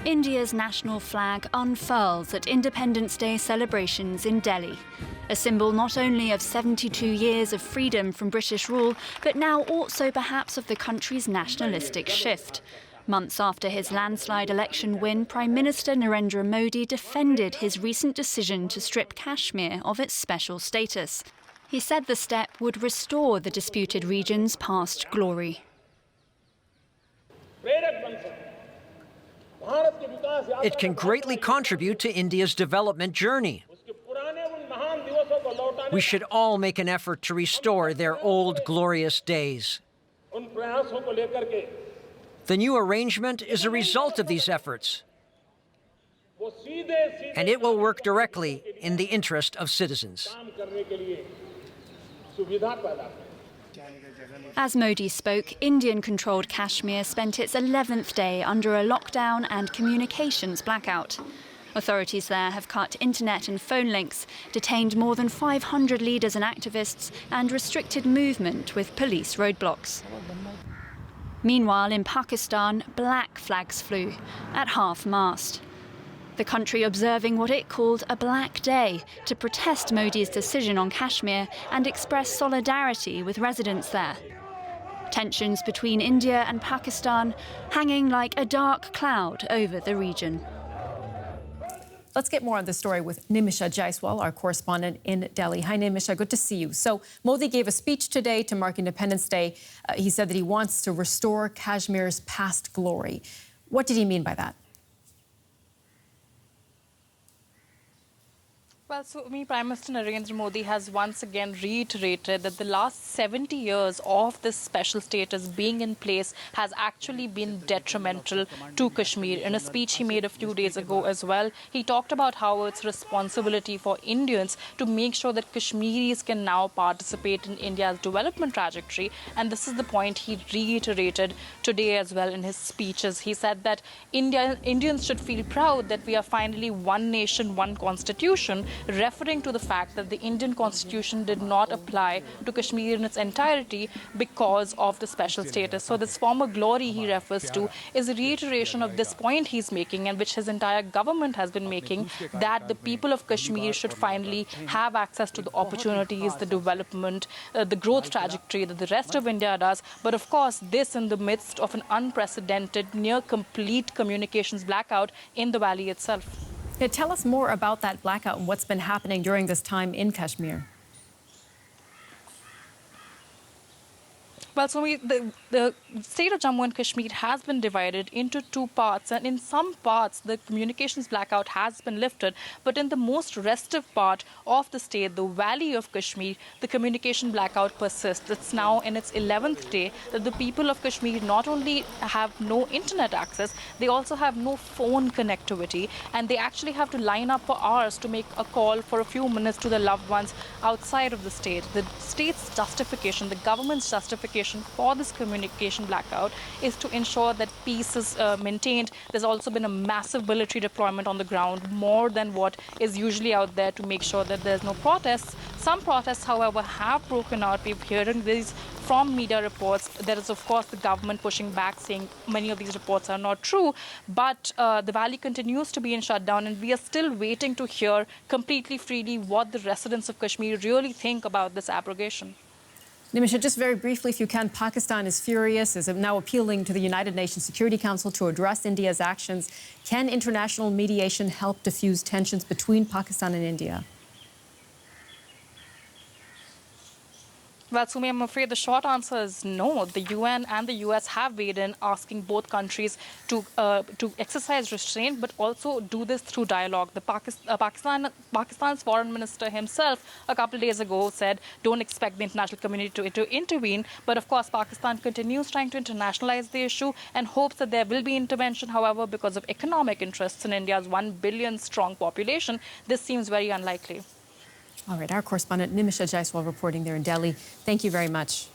India's national flag unfurls at Independence Day celebrations in Delhi, a symbol not only of 72 years of freedom from British rule, but now also perhaps of the country's nationalistic shift. Months after his landslide election win, Prime Minister Narendra Modi defended his recent decision to strip Kashmir of its special status. He said the step would restore the disputed region's past glory. It can greatly contribute to India's development journey. We should all make an effort to restore their old glorious days. The new arrangement is a result of these efforts, and it will work directly in the interest of citizens. As Modi spoke, Indian-controlled Kashmir spent its 11th day under a lockdown and communications blackout. Authorities there have cut internet and phone links, detained more than 500 leaders and activists, and restricted movement with police roadblocks. Meanwhile, in Pakistan, black flags flew at half-mast. The country observing what it called a Black Day to protest Modi's decision on Kashmir and express solidarity with residents there. Tensions between India and Pakistan hanging like a dark cloud over the region. Let's get more on this story with Nimisha Jaiswal, our correspondent in Delhi. Hi, Nimisha. Good to see you. So Modi gave a speech today to mark Independence Day. He said that he wants to restore Kashmir's past glory. What did he mean by that? Well, so Prime Minister Narendra Modi has once again reiterated that the last 70 years of this special status being in place has actually been detrimental to Kashmir. In a speech he made a few days ago as well, he talked about how it's responsibility for Indians to make sure that Kashmiris can now participate in India's development trajectory. And this is the point he reiterated today as well in his speeches. He said that Indians should feel proud that we are finally one nation, one constitution, referring to the fact that the Indian constitution did not apply to Kashmir in its entirety because of the special status. So this former glory he refers to is a reiteration of this point he's making, and which his entire government has been making, that the people of Kashmir should finally have access to the opportunities, the development, the growth trajectory that the rest of India does. But of course, this in the midst of an unprecedented, near complete communications blackout in the valley itself. Yeah, tell us more about that blackout and what's been happening during this time in Kashmir. Well, so the state of Jammu and Kashmir has been divided into two parts, and in some parts the communications blackout has been lifted, but in the most restive part of the state, the valley of Kashmir, the communication blackout persists. It's now in its 11th day that the people of Kashmir not only have no internet access, they also have no phone connectivity, and they actually have to line up for hours to make a call for a few minutes to their loved ones outside of the state. The state's justification, the government's justification for this communication blackout is to ensure that peace is maintained. There's also been a massive military deployment on the ground, more than what is usually out there, to make sure that there's no protests. Some protests, however, have broken out. We're hearing these from media reports. There is, of course, the government pushing back, saying many of these reports are not true. But the valley continues to be in shutdown, and we are still waiting to hear completely freely what the residents of Kashmir really think about this abrogation. Nimisha, just very briefly, if you can, Pakistan is furious, is now appealing to the United Nations Security Council to address India's actions. Can international mediation help diffuse tensions between Pakistan and India? Well, Sumi, I'm afraid the short answer is no. The UN and the US have weighed in, asking both countries to exercise restraint, but also do this through dialogue. The Pakistan's foreign minister himself a couple of days ago said, don't expect the international community to intervene. But of course, Pakistan continues trying to internationalize the issue and hopes that there will be intervention. However, because of economic interests in India's 1 billion strong population, this seems very unlikely. All right, our correspondent Nimisha Jaiswal reporting there in Delhi. Thank you very much.